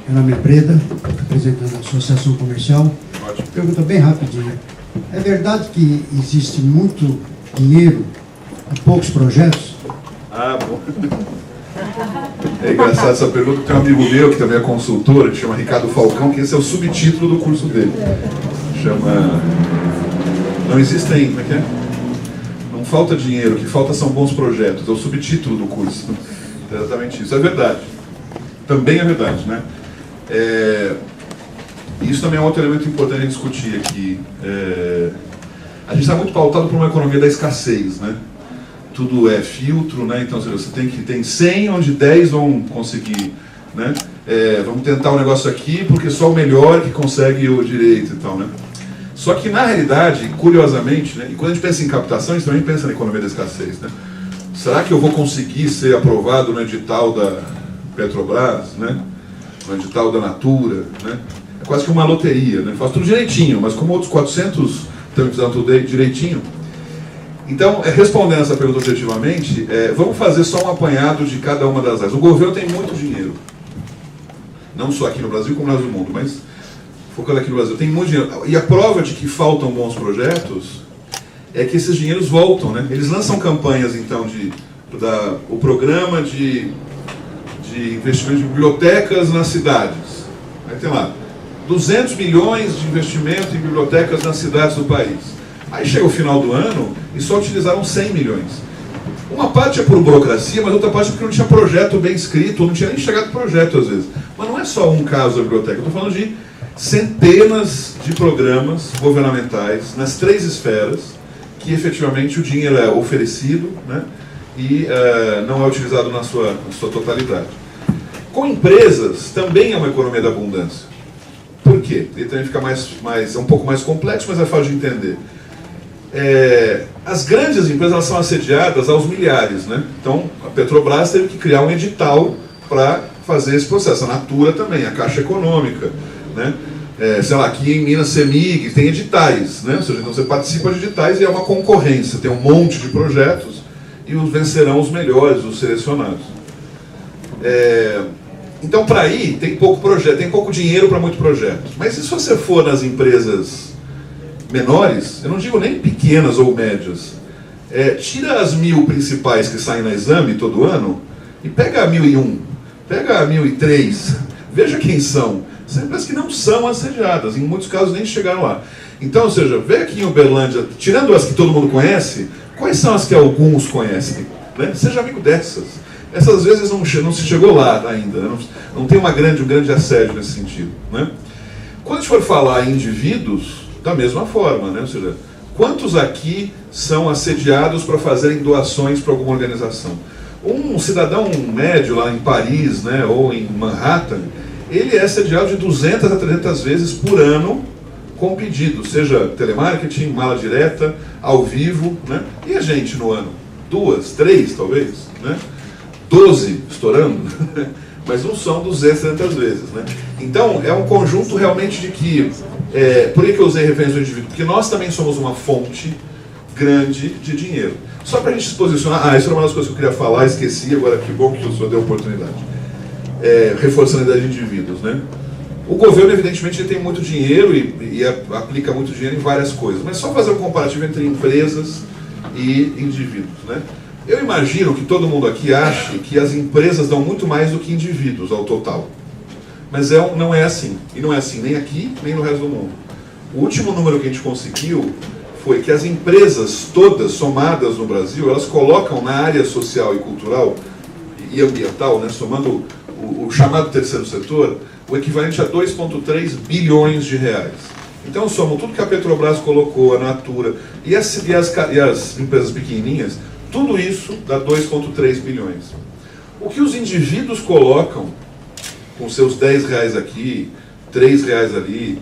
Meu nome é Breda, representando a Associação Comercial. Pergunta bem rapidinha. É verdade que existe muito dinheiro e poucos projetos? Ah, bom. É engraçado essa pergunta. Tem um amigo meu que também é consultor, que chama Ricardo Falcão, que esse é o subtítulo do curso dele. Chama... Não existem... Como é que é? Não falta dinheiro, o que falta são bons projetos. É o subtítulo do curso. É exatamente isso. É verdade. Também é verdade, né? Isso também é um outro elemento importante a gente discutir aqui. A gente está muito pautado por uma economia da escassez, né? Tudo é filtro, né? Então você tem 100 onde 10 vão conseguir, né? Vamos tentar um negócio aqui porque só o melhor que consegue o direito e tal, né? Só que na realidade, curiosamente, né? E quando a gente pensa em captação, a gente também pensa na economia da escassez, né? Será que eu vou conseguir ser aprovado no edital da Petrobras, né? No edital da Natura, né? É quase que uma loteria, né? Faz tudo direitinho, mas como outros 400 estão fazendo tudo direitinho. Então, respondendo essa pergunta objetivamente, vamos fazer só um apanhado de cada uma das áreas. O governo tem muito dinheiro, não só aqui no Brasil, como no resto do mundo, mas focando aqui no Brasil, tem muito dinheiro. E a prova de que faltam bons projetos é que esses dinheiros voltam, né? Eles lançam campanhas, então, o programa de investimento de bibliotecas nas cidades. Aí tem lá, 200 milhões de investimento em bibliotecas nas cidades do país. Aí chega o final do ano e só utilizaram 100 milhões. Uma parte é por burocracia, mas outra parte é porque não tinha projeto bem escrito, ou não tinha nem chegado projeto às vezes. Mas não é só um caso da biblioteca, eu estou falando de centenas de programas governamentais nas 3 esferas que efetivamente o dinheiro é oferecido, né, e não é utilizado na sua totalidade. Com empresas também é uma economia da abundância. Por quê? Ele também fica é um pouco mais complexo, mas é fácil de entender. As grandes empresas elas são assediadas aos milhares, né? Então a Petrobras teve que criar um edital para fazer esse processo. A Natura também, a Caixa Econômica, né? Sei lá, aqui em Minas Semig tem editais, né? Ou seja, então você participa de editais e é uma concorrência, tem um monte de projetos e vencerão os melhores, os selecionados. Então, para aí, tem pouco projeto, tem pouco dinheiro para muito projeto. Mas e se você for nas empresas menores, eu não digo nem pequenas ou médias, tira as 1000 principais que saem na exame todo ano e pega a 1001, pega a 1003, veja quem são. São empresas que não são assediadas, em muitos casos nem chegaram lá. Então, ou seja, vê aqui em Uberlândia, tirando as que todo mundo conhece, quais são as que alguns conhecem? Né? Seja amigo dessas. Essas às vezes não se chegou lá ainda, né? Não tem um grande assédio nesse sentido. Né? Quando a gente for falar em indivíduos, da mesma forma, né? Ou seja, quantos aqui são assediados para fazerem doações para alguma organização? Um cidadão médio lá em Paris, né, ou em Manhattan, ele é assediado de 200 a 300 vezes por ano com pedido, seja telemarketing, mala direta, ao vivo, né? E a gente no ano? 2, 3 talvez, né? 12 estourando, mas não são 200, 300 vezes, né? Então, é um conjunto realmente de que... por que eu usei referência ao indivíduo? Porque nós também somos uma fonte grande de dinheiro. Só para a gente se posicionar... isso era uma das coisas que eu queria falar, esqueci, agora que bom que o senhor deu a oportunidade. Reforçando a ideia de indivíduos, né? O governo, evidentemente, ele tem muito dinheiro e aplica muito dinheiro em várias coisas, mas só fazer um comparativo entre empresas e indivíduos, né? Eu imagino que todo mundo aqui ache que as empresas dão muito mais do que indivíduos ao total. Mas não é assim. E não é assim nem aqui, nem no resto do mundo. O último número que a gente conseguiu foi que as empresas todas somadas no Brasil, elas colocam na área social e cultural e ambiental, né, somando o chamado terceiro setor, o equivalente a 2,3 bilhões de reais. Então somam tudo que a Petrobras colocou, a Natura e as empresas pequenininhas, tudo isso dá 2,3 bilhões. O que os indivíduos colocam, com seus 10 reais aqui, 3 reais ali,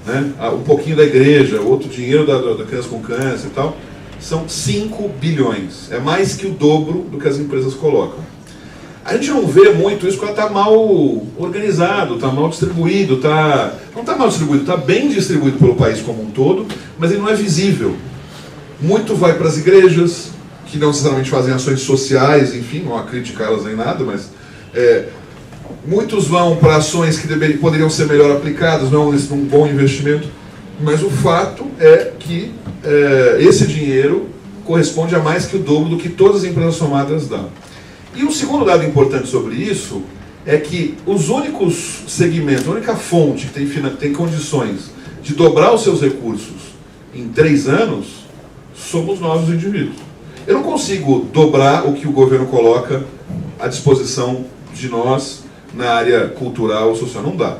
né, um pouquinho da igreja, outro dinheiro da criança com câncer e tal, são 5 bilhões. É mais que o dobro do que as empresas colocam. A gente não vê muito isso porque está mal organizado, está mal distribuído, não está mal distribuído, está bem distribuído pelo país como um todo, mas ele não é visível. Muito vai para as igrejas, que não necessariamente fazem ações sociais, enfim, não há crítica a elas nem nada, mas Muitos vão para ações que poderiam ser melhor aplicadas, não é um bom investimento, mas o fato é que esse dinheiro corresponde a mais que o dobro do que todas as empresas somadas dão. E um segundo dado importante sobre isso é que os únicos segmentos, a única fonte que tem condições de dobrar os seus recursos em 3 anos, somos nós, os indivíduos. Eu não consigo dobrar o que o governo coloca à disposição de nós na área cultural ou social. Não dá.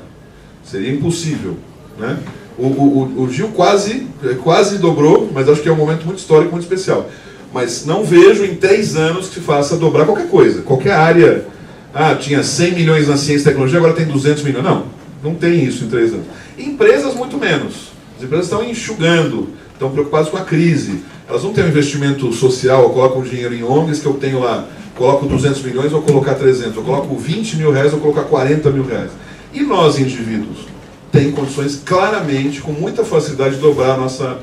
Seria impossível, né? O Gil quase dobrou, mas acho que é um momento muito histórico, muito especial. Mas não vejo em 3 anos que se faça dobrar qualquer coisa, qualquer área. Tinha 100 milhões na ciência e tecnologia, agora tem 200 milhões. Não tem isso em 3 anos. Empresas, muito menos. As empresas estão enxugando, estão preocupadas com a crise. Elas não têm um investimento social, eu coloco dinheiro em ONGs que eu tenho lá, coloco 200 milhões, vou colocar 300, eu coloco 20 mil reais, vou colocar 40 mil reais. E nós, indivíduos, tem condições claramente, com muita facilidade, de dobrar a nossa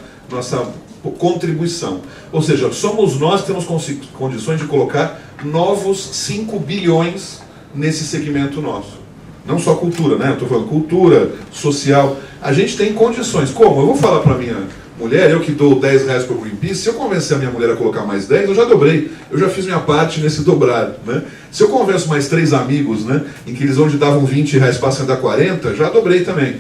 contribuição. Ou seja, somos nós que temos condições de colocar novos 5 bilhões nesse segmento nosso. Não só cultura, né? Eu estou falando cultura, social. A gente tem condições. Como? Eu vou falar para minha mulher, eu que dou 10 reais para o Greenpeace, se eu convencer a minha mulher a colocar mais 10, eu já dobrei. Eu já fiz minha parte nesse dobrar, né? Se eu convenço mais 3 amigos, né, em que eles onde davam 20 reais passam a dar 40, já dobrei também.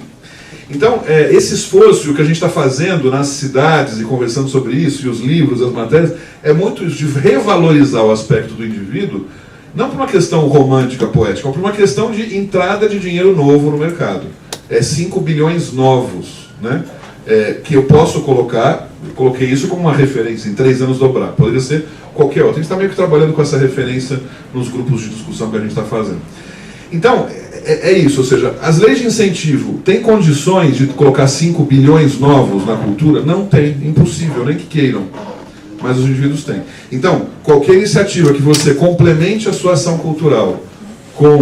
Então, esse esforço que a gente está fazendo nas cidades e conversando sobre isso, e os livros, as matérias, é muito de revalorizar o aspecto do indivíduo, não por uma questão romântica, poética, mas por uma questão de entrada de dinheiro novo no mercado. 5 bilhões novos, né? Que eu posso colocar, eu coloquei isso como uma referência, em 3 anos dobrar, poderia ser qualquer outra. A gente está meio que trabalhando com essa referência nos grupos de discussão que a gente está fazendo. Então, é isso, ou seja, as leis de incentivo têm condições de colocar 5 bilhões novos na cultura? Não tem, impossível, nem que queiram, mas os indivíduos têm. Então, qualquer iniciativa que você complemente a sua ação cultural com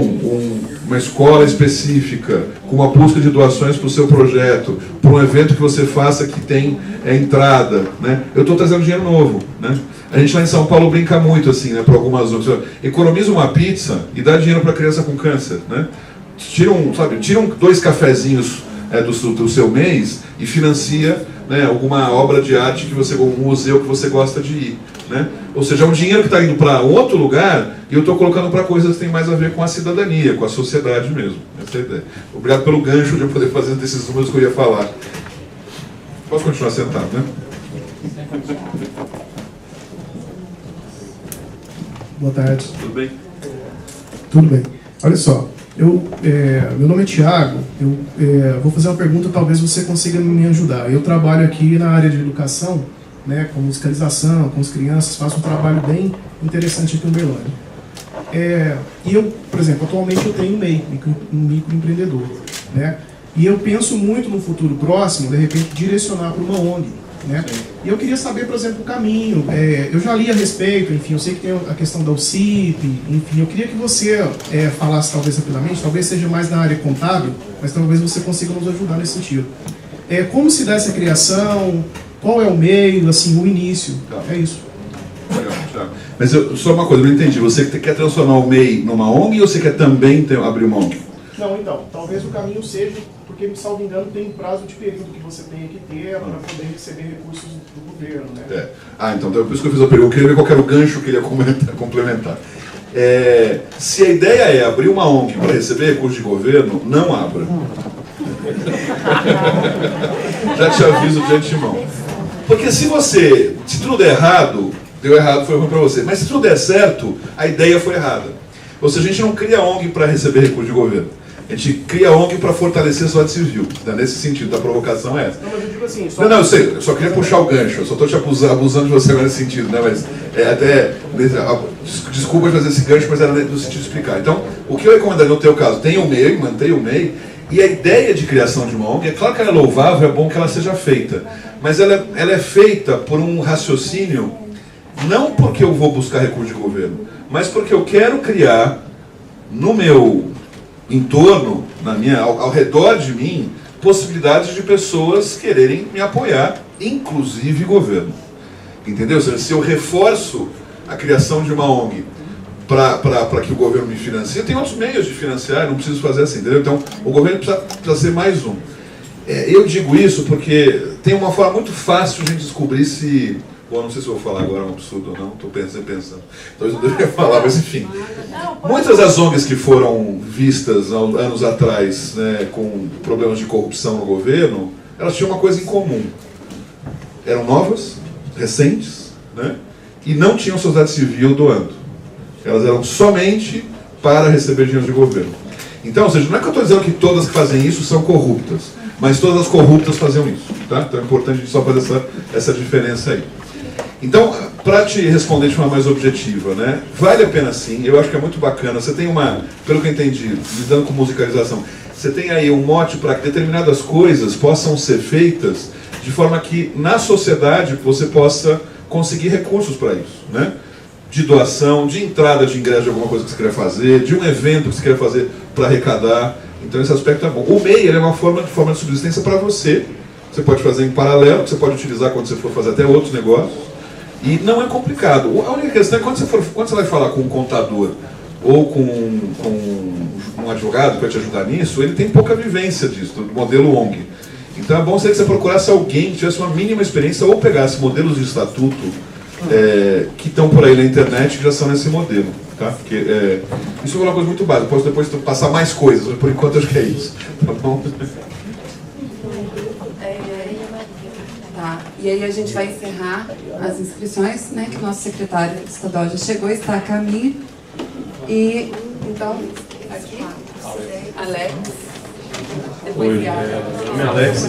uma escola específica, com uma busca de doações para o seu projeto, para um evento que você faça que tem entrada, né? Eu estou trazendo dinheiro novo, né? A gente lá em São Paulo brinca muito assim, né, para algumas outras. Economiza uma pizza e dá dinheiro para criança com câncer, né? Tiram 2 cafezinhos do seu mês e financia, né, alguma obra de arte um museu que você gosta de ir, né? Ou seja, é um dinheiro que está indo para outro lugar e eu estou colocando para coisas que têm mais a ver com a cidadania, com a sociedade mesmo. Essa é a ideia. Obrigado pelo gancho de eu poder fazer desses números que eu ia falar. Posso continuar sentado, né? Boa tarde. Tudo bem? Tudo bem. Olha só, meu nome é Tiago, eu vou fazer uma pergunta, talvez você consiga me ajudar. Eu trabalho aqui na área de educação, né, com musicalização, com as crianças, faço um trabalho bem interessante aqui em Uberlândia. E eu, por exemplo, atualmente eu tenho um MEI, um microempreendedor, né? E eu penso muito no futuro próximo, de repente, direcionar para uma ONG, né? E eu queria saber, por exemplo, o caminho. Eu já li a respeito, enfim, eu sei que tem a questão da UCIP, enfim, eu queria que você falasse talvez rapidamente, talvez seja mais na área contábil, mas talvez você consiga nos ajudar nesse sentido. Como se dá essa criação, qual é o meio, assim, o início, é isso. Legal. Mas só uma coisa, eu não entendi, você quer transformar o MEI numa ONG ou você quer também abrir uma ONG? Não, então, talvez o caminho seja, porque, salvo engano, tem um prazo de período que você tem que ter para poder receber recursos do governo, né? Então, por isso que eu fiz a pergunta, eu queria ver qual era o gancho que ele ia complementar. Se a ideia é abrir uma ONG para receber recursos de governo, não abra. Já te aviso de antemão. Porque se tudo der errado, deu errado, foi ruim para você. Mas se tudo der certo, a ideia foi errada. Ou seja, a gente não cria ONG para receber recursos de governo. A gente cria ONG para fortalecer a sociedade civil. Né? Nesse sentido, a provocação é essa. Não, mas eu digo assim... Não, eu sei, eu só queria puxar o gancho. Eu só estou te abusando de você agora nesse sentido. Né? Mas desculpa de fazer esse gancho, mas era no sentido de explicar. Então, o que eu recomendaria no teu caso? Tem o MEI, mantém o MEI. E a ideia de criação de uma ONG, é claro que ela é louvável, é bom que ela seja feita. Mas ela é feita por um raciocínio, não porque eu vou buscar recurso de governo, mas porque eu quero criar no meu entorno, ao redor de mim, possibilidades de pessoas quererem me apoiar, inclusive governo. Entendeu? Ou seja, se eu reforço a criação de uma ONG para que o governo me financie. Tem outros meios de financiar, não preciso fazer assim, entendeu? Então, o governo precisa ser mais um. Eu digo isso porque tem uma forma muito fácil de a gente descobrir se... Bom, não sei se eu vou falar agora, é um absurdo ou não, estou pensando. Talvez eu deveria falar, mas enfim. Muitas das ONGs que foram vistas anos atrás, né, com problemas de corrupção no governo, elas tinham uma coisa em comum. Eram novas, recentes, né, e não tinham sociedade civil doando. Elas eram somente para receber dinheiro de governo. Então, ou seja, não é que eu estou dizendo que todas que fazem isso são corruptas, mas todas as corruptas faziam isso. Tá? Então é importante a gente só fazer essa diferença aí. Então, para te responder de forma mais objetiva, né, vale a pena sim, eu acho que é muito bacana. Você tem pelo que eu entendi, lidando com musicalização, você tem aí um mote para que determinadas coisas possam ser feitas de forma que na sociedade você possa conseguir recursos para isso, né? De doação, de entrada de ingresso de alguma coisa que você queira fazer, de um evento que você queira fazer para arrecadar. Então esse aspecto é bom. O MEI é uma forma de subsistência para você. Você pode fazer em paralelo, que você pode utilizar quando você for fazer até outros negócios. E não é complicado. A única questão é quando você vai falar com um contador ou com um advogado que vai te ajudar nisso, ele tem pouca vivência disso, do modelo ONG. Então é bom que você procurasse alguém que tivesse uma mínima experiência ou pegasse modelos de estatuto que estão por aí na internet que já são nesse modelo. Tá? Porque, isso é uma coisa muito básica. Posso depois passar mais coisas, mas por enquanto acho que é isso. Tá bom? Tá. E aí a gente vai encerrar as inscrições, né, que o nosso secretário estadual já chegou, está a caminho. E então, aqui, Alex. Oi, meu nome é Alex,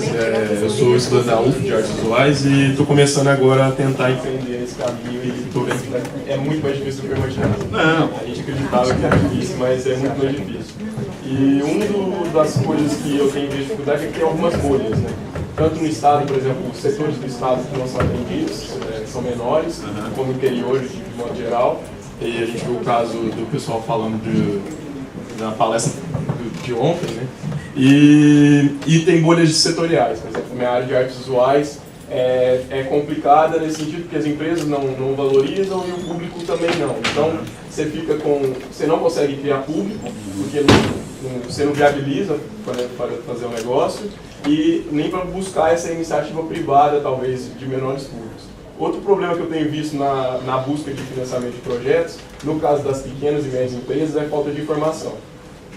eu sou estudante da UF de Artes Visuais e estou começando agora a tentar empreender nesse caminho e estou vendo que é muito mais difícil do que eu imaginava. Não. A gente acreditava que era difícil, mas é muito mais difícil. E uma das coisas que eu tenho dificuldade é que tem algumas bolhas, né? Tanto no estado, por exemplo, os setores do estado que não são atendidos são menores, como no interior de modo geral. E a gente viu o caso do pessoal falando na palestra de ontem, né? E tem bolhas setoriais, por exemplo, minha área de artes visuais é complicada nesse sentido que as empresas não valorizam e o público também não. Então você não consegue criar público porque você não viabiliza para fazer um negócio e nem para buscar essa iniciativa privada, talvez, de menores públicos. Outro problema que eu tenho visto na busca de financiamento de projetos, no caso das pequenas e médias empresas, é a falta de informação.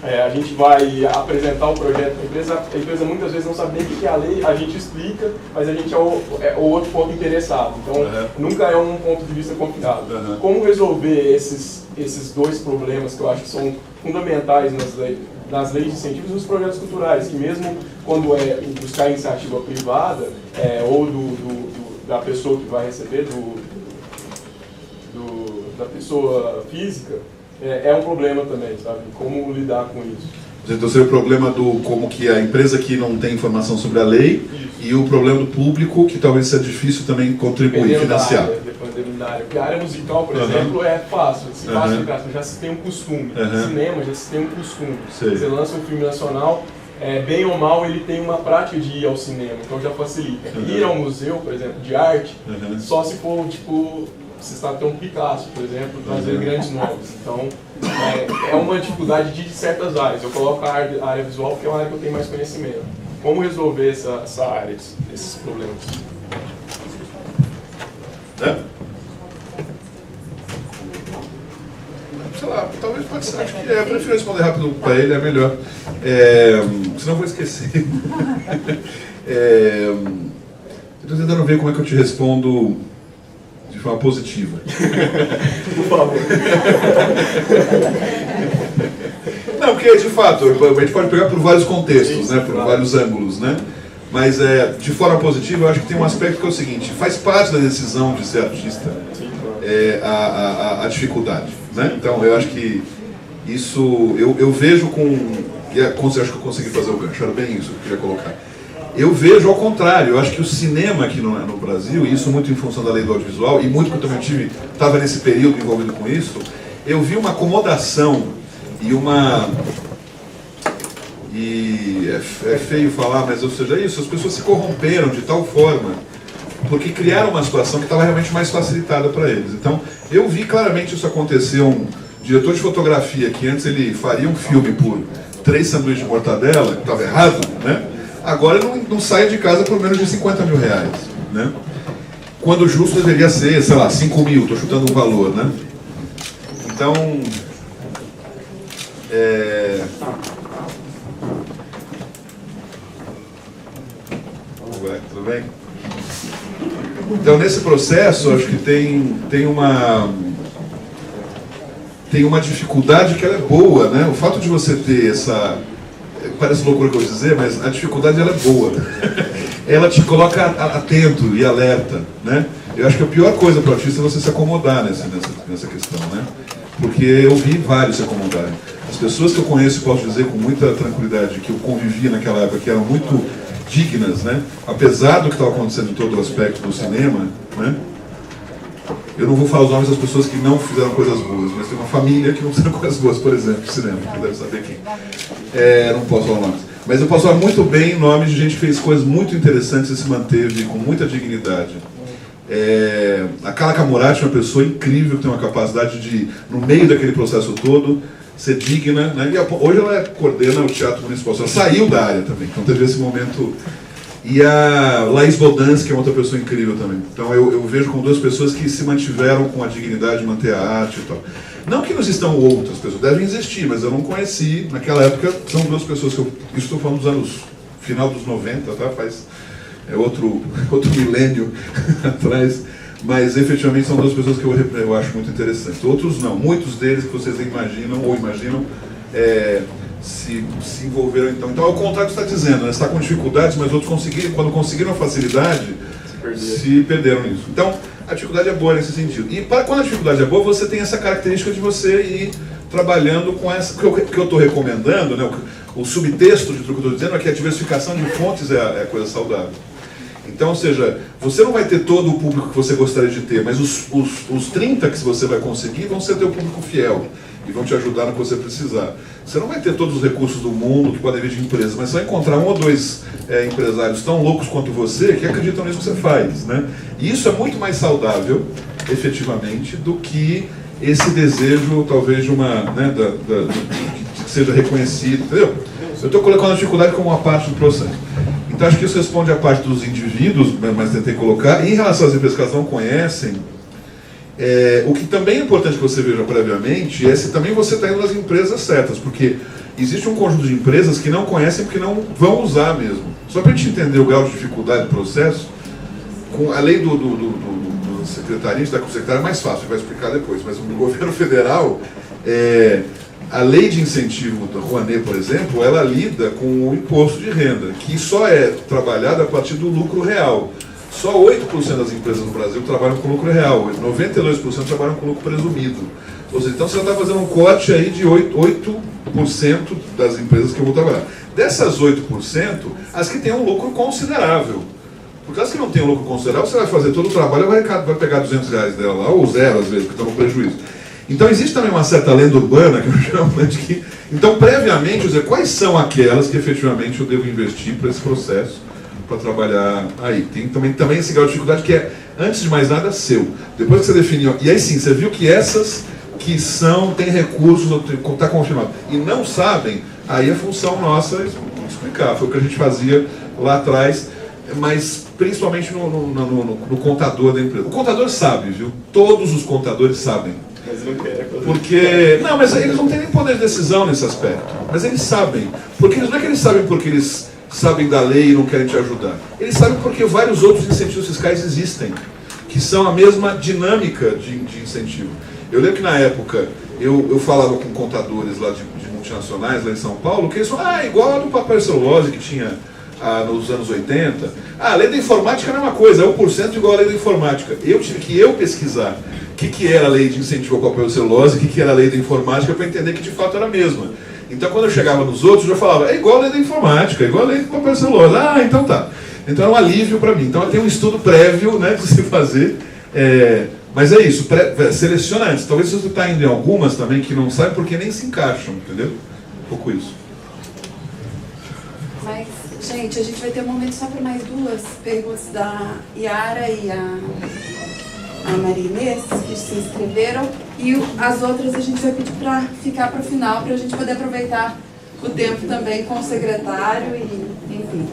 A gente vai apresentar o projeto para a empresa muitas vezes não sabe nem o que é a lei, a gente explica, mas a gente é o outro ponto interessado. Então, nunca é um ponto de vista confiável. Como resolver esses dois problemas que eu acho que são fundamentais nas leis de incentivos e nos projetos culturais, que mesmo quando é buscar iniciativa privada ou da pessoa que vai receber, da pessoa física, é um problema também, sabe? Como lidar com isso. Então seria o problema como que a empresa que não tem informação sobre a lei, isso. E o problema do público, que talvez seja difícil também contribuir, financiar. Dependendo da área. Porque a área musical, por exemplo, é fácil. Já se tem um costume. Cinema já se tem um costume. Sei. Você lança um filme nacional, bem ou mal, ele tem uma prática de ir ao cinema, então já facilita. Ir ao museu, por exemplo, de arte, só se for, tipo, você está tendo um Picasso, por exemplo, trazer grandes nomes. Então, é uma dificuldade de certas áreas. Eu coloco a área visual porque é uma área que eu tenho mais conhecimento. Como resolver essa área, esses problemas? Sei lá, talvez pode ser. Acho que eu prefiro responder rápido para ele, é melhor. Senão eu vou esquecer. Estou tentando ver como é que eu te respondo de forma positiva. Por favor. Não, porque de fato, a gente pode pegar por vários contextos, né, por vários ângulos, né? Mas de forma positiva, eu acho que tem um aspecto que é o seguinte: faz parte da decisão de ser artista a dificuldade, né? Então eu acho que isso eu vejo acho que eu consegui fazer o gancho, era bem isso que eu queria colocar. Eu vejo ao contrário, eu acho que o cinema aqui no Brasil, e isso muito em função da lei do audiovisual, e muito que eu também estava nesse período envolvido com isso, eu vi uma acomodação e é feio falar, mas ou seja, isso, as pessoas se corromperam de tal forma, porque criaram uma situação que estava realmente mais facilitada para eles. Então, eu vi claramente isso acontecer diretor de fotografia, que antes ele faria um filme por 3 sanduíches de mortadela, que estava errado, né? Agora ele não sai de casa por menos de 50 mil reais, né? Quando justo deveria ser, sei lá, 5 mil, estou chutando um valor, né? Então, tudo bem? Então, nesse processo, acho que tem uma dificuldade que ela é boa, né? O fato de você ter essa... Parece loucura que eu vou dizer, mas a dificuldade ela é boa. Ela te coloca atento e alerta, né? Eu acho que a pior coisa para o artista é você se acomodar nessa questão, né? Porque eu vi vários se acomodarem. As pessoas que eu conheço, posso dizer com muita tranquilidade, que eu convivi naquela época, que eram muito dignas, né? Apesar do que estava acontecendo em todo o aspecto do cinema, né? Eu não vou falar os nomes das pessoas que não fizeram coisas boas, mas tem uma família que não fizeram coisas boas, por exemplo, no cinema, que deve saber quem. Não posso falar nomes. Mas eu posso falar muito bem em nome de gente que fez coisas muito interessantes e se manteve com muita dignidade. A Carla Camurati é uma pessoa incrível, que tem uma capacidade de, no meio daquele processo todo, ser digna, né? E hoje ela coordena o Teatro Municipal. Ela saiu da área também, então teve esse momento. E a Laís Bodansky, que é outra pessoa incrível também. Então eu vejo como duas pessoas que se mantiveram com a dignidade de manter a arte e tal. Não que não existam outras pessoas, devem existir, mas eu não conheci. Naquela época, são duas pessoas que eu estou falando dos anos, final dos 90, tá? Faz outro milênio atrás. Mas efetivamente são duas pessoas que eu acho muito interessantes. Outros não, muitos deles que vocês imaginam se envolveram então. Então é o contrário que está dizendo, né? Está com dificuldades, mas outros quando conseguiram a facilidade, se perderam nisso. Então a dificuldade é boa nesse sentido. E quando a dificuldade é boa, você tem essa característica de você ir trabalhando com essa. O que eu estou recomendando, né? O subtexto de tudo que eu estou dizendo é que a diversificação de fontes é a coisa saudável. Então, ou seja, você não vai ter todo o público que você gostaria de ter, mas os 30 que você vai conseguir vão ser teu público fiel e vão te ajudar no que você precisar. Você não vai ter todos os recursos do mundo que podem vir de empresas, mas você vai encontrar um ou dois empresários tão loucos quanto você que acreditam nisso que você faz, né? E isso é muito mais saudável, efetivamente, do que esse desejo, talvez, de uma, né, que seja reconhecido, entendeu? Eu estou colocando a dificuldade como uma parte do processo. Então, acho que isso responde à parte dos indivíduos, mas tentei colocar. E em relação às empresas que elas não conhecem, o que também é importante que você veja previamente é se também você está indo nas empresas certas, porque existe um conjunto de empresas que não conhecem porque não vão usar mesmo. Só para a gente entender o grau de dificuldade do processo, com a lei do secretaria, está com o secretário é mais fácil, vai explicar depois, mas no governo federal, a lei de incentivo da Rouanet, por exemplo, ela lida com o imposto de renda, que só é trabalhado a partir do lucro real. Só 8% das empresas no Brasil trabalham com lucro real, 92% trabalham com lucro presumido. Ou seja, então você está fazendo um corte aí de 8% das empresas que eu vou trabalhar. Dessas 8%, as que têm um lucro considerável. Porque as que não têm um lucro considerável, você vai fazer todo o trabalho e vai pegar R$200 dela lá, ou zero às vezes, porque estão no prejuízo. Então existe também uma certa lenda urbana, que eu chamo de que... Então, previamente, dizer, quais são aquelas que efetivamente eu devo investir para esse processo, para trabalhar aí. Tem também esse grau de dificuldade que é, antes de mais nada, seu. Depois que você definiu... E aí sim, você viu que essas que têm recursos, está confirmado, e não sabem, aí a função nossa é explicar. Foi o que a gente fazia lá atrás, mas principalmente no contador da empresa. O contador sabe, viu? Todos os contadores sabem. Mas não quer. Porque... Não, mas eles não têm nem poder de decisão nesse aspecto. Mas eles sabem. Porque não é que eles sabem porque eles sabem da lei e não querem te ajudar. Eles sabem porque vários outros incentivos fiscais existem, que são a mesma dinâmica de incentivo. Eu lembro que na época eu falava com contadores lá de multinacionais lá em São Paulo, que eles falavam, igual a do papel e celulose que tinha nos anos 80. A lei da informática é a mesma coisa, é 1% igual a lei da informática. Eu tive que pesquisar o que era a lei de incentivo ao papel e celulose, o que era a lei da informática, para entender que de fato era a mesma. Então quando eu chegava nos outros, eu falava, é igual a lei da informática, é igual a lei do papel e celulose. Ah, então tá. Então é um alívio para mim. Então tem um estudo prévio, né, de se fazer. Mas é isso, seleciona antes. Talvez você está indo em algumas também que não sabem porque nem se encaixam, entendeu? Um pouco isso. Mas, gente, a gente vai ter um momento só para mais duas perguntas da Yara e a a Maria Inês, que se inscreveram, e as outras a gente vai pedir para ficar para o final, para a gente poder aproveitar o tempo também com o secretário e, enfim,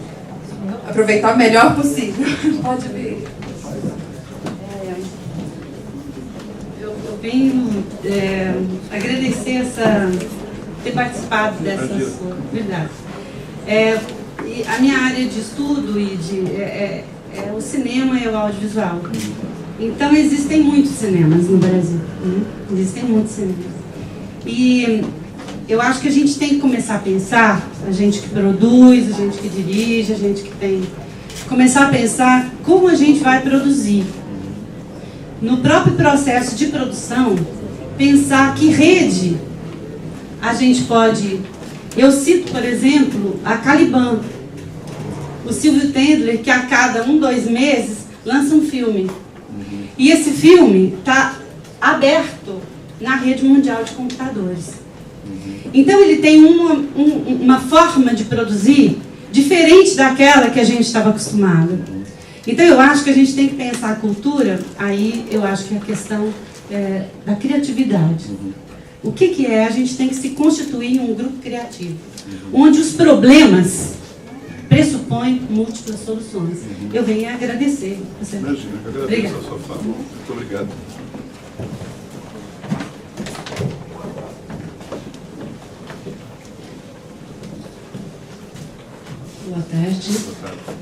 aproveitar o melhor possível. Pode vir. Eu venho agradecer ter participado dessas verdade. E a minha área de estudo é o cinema e o audiovisual. Então existem muitos cinemas no Brasil. Né? Existem muitos cinemas. E eu acho que a gente tem que começar a pensar, a gente que produz, a gente que dirige, a gente que tem... Começar a pensar como a gente vai produzir. No próprio processo de produção, pensar que rede a gente pode... Eu cito, por exemplo, a Caliban. O Silvio Tendler, que a cada 2 meses lança um filme. E esse filme está aberto na rede mundial de computadores. Então ele tem uma forma de produzir diferente daquela que a gente estava acostumado. Então eu acho que a gente tem que pensar a cultura, aí eu acho que é a questão da criatividade. O que é? A gente tem que se constituir em um grupo criativo, onde os problemas pressupõem múltiplas soluções. Eu venho agradecer. Imagina, eu agradeço a sua fala. Muito obrigado. Boa tarde.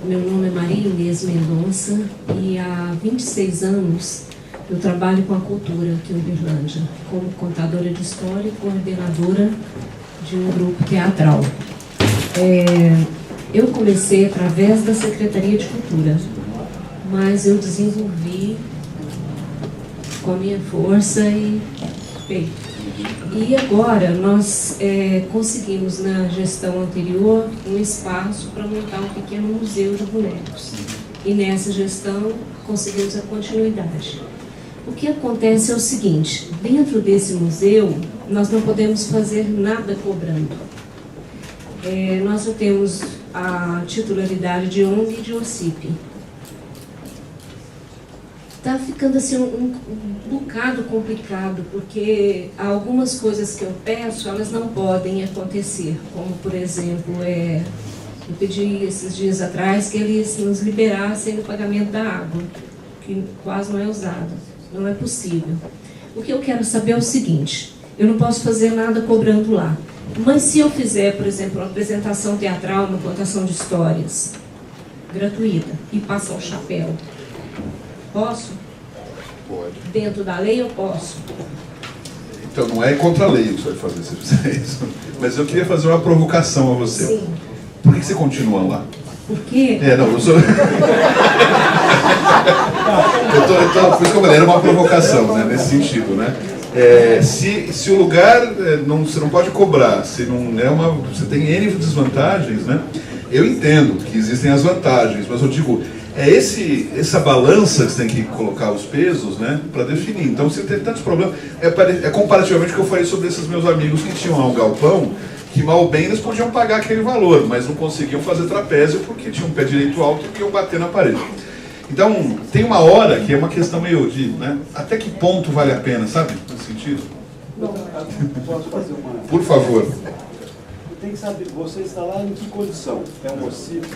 Meu nome é Maria Inês Mendonça e há 26 anos eu trabalho com a cultura aqui em Uberlândia, como contadora de história e coordenadora de um grupo teatral. Eu comecei através da Secretaria de Cultura, mas eu desenvolvi com a minha força e peito. E agora nós conseguimos, na gestão anterior, um espaço para montar um pequeno museu de bonecos. E nessa gestão conseguimos a continuidade. O que acontece é o seguinte: dentro desse museu, nós não podemos fazer nada cobrando. Nós não temos a titularidade de ONG e de OCIP. Está ficando assim um bocado complicado, porque algumas coisas que eu peço, elas não podem acontecer, como, por exemplo, eu pedi esses dias atrás que eles nos liberassem o pagamento da água, que quase não é usada, não é possível. O que eu quero saber é o seguinte: eu não posso fazer nada cobrando lá, mas se eu fizer, por exemplo, uma apresentação teatral, uma contação de histórias, gratuita, e passar o chapéu, posso? Pode. Dentro da lei eu posso. Então não é contra a lei o que você vai fazer se fizer isso. Mas eu queria fazer uma provocação a você. Sim. Por que você continua lá? Por quê? Não, eu sou... Por isso que eu falei, era uma provocação, né, nesse sentido, né? Se o lugar, você não pode cobrar, se não é você tem N desvantagens, né? Eu entendo que existem as vantagens, mas eu digo, essa balança que você tem que colocar os pesos, né, para definir. Então, se tem tantos problemas, é comparativamente o que eu falei sobre esses meus amigos que tinham lá um galpão, que mal ou bem eles podiam pagar aquele valor, mas não conseguiam fazer trapézio porque tinham um pé direito alto e iam bater na parede. Então, tem uma hora que é uma questão meio de, né, até que ponto vale a pena, sabe, nesse sentido? Posso fazer uma... Por favor. Tem que saber, você está lá em que condição? É um OCIP?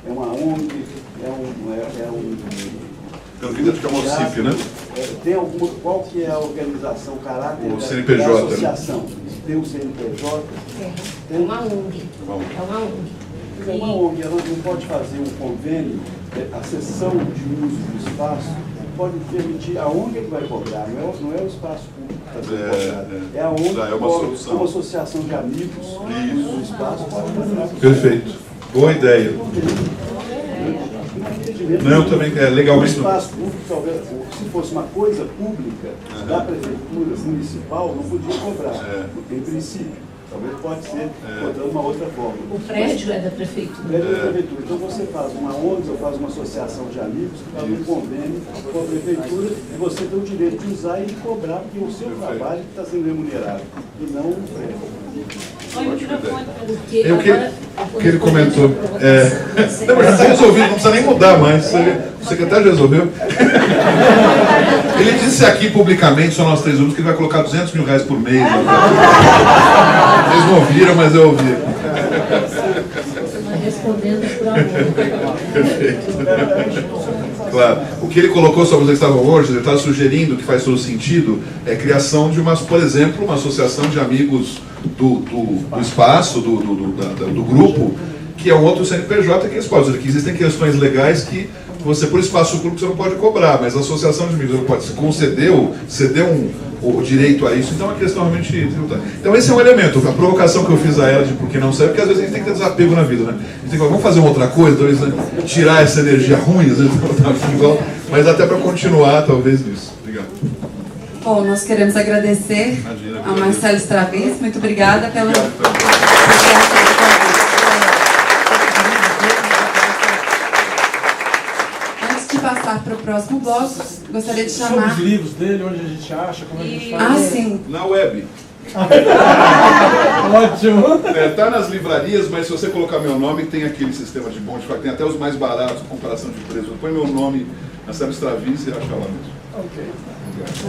É uma ONG? Pelo que dentro que é uma OCIP, né? Tem alguma, qual que é a organização, caráter o CNPJ, da associação? Né? Tem o CNPJ? É uma ONG. É uma ONG. É uma ONG, ela não pode fazer um convênio, a cessão de uso do espaço pode permitir, a ONG que vai cobrar, não é o espaço público que está sendo cobrado. É a ONG, é uma solução. Uma associação de amigos do espaço pode cobrar. Perfeito. Boa ideia. Não, eu também, legalmente. O espaço público, talvez, se fosse uma coisa pública da prefeitura municipal, não podia cobrar, em princípio. Talvez pode ser encontrando uma outra forma. O prédio é da prefeitura. O prédio é da prefeitura. Então você faz uma ONG ou faz uma associação de amigos que faz um convênio com a prefeitura e você tem o direito de usar e de cobrar, porque é o seu trabalho que está sendo remunerado e não o prédio. O que ele comentou. Não, mas já está resolvido, não precisa nem mudar mais. O secretário já resolveu. Ele disse aqui publicamente, só nós 3 únicos, que ele vai colocar 200 mil reais por mês. Né? Vocês não ouviram, mas eu ouvi. Respondendo por amor. Claro. O que ele colocou sobre vocês que estavam hoje, ele está sugerindo, que faz todo sentido, é a criação de por exemplo, uma associação de amigos do espaço, do grupo, que é um outro CNPJ que eles podem dizer que existem questões legais que você, por espaço do grupo, você não pode cobrar, mas a associação de amigos não pode se ceder o direito a isso, então é uma questão realmente tributária. Então esse é um elemento, a provocação que eu fiz a ela de por que não serve, porque às vezes a gente tem que ter desapego na vida, né? A gente tem que falar, vamos fazer uma outra coisa, talvez, né? Tirar essa energia ruim, às vezes não tá igual, mas até para continuar, talvez, nisso. Obrigado. Bom, nós queremos agradecer ao Marcelo Stravinsky, muito obrigada pela... Antes de passar para o próximo bloco, gostaria de Sobre chamar... os livros dele, onde a gente acha, como a gente faz. Ah, sim. Na web. Ótimo. Tá nas livrarias, mas se você colocar meu nome, tem aquele sistema de bonde, tem até os mais baratos, comparação de preço. Põe meu nome, Marcelo Stravinsky, e acha lá mesmo. Ok. Obrigado.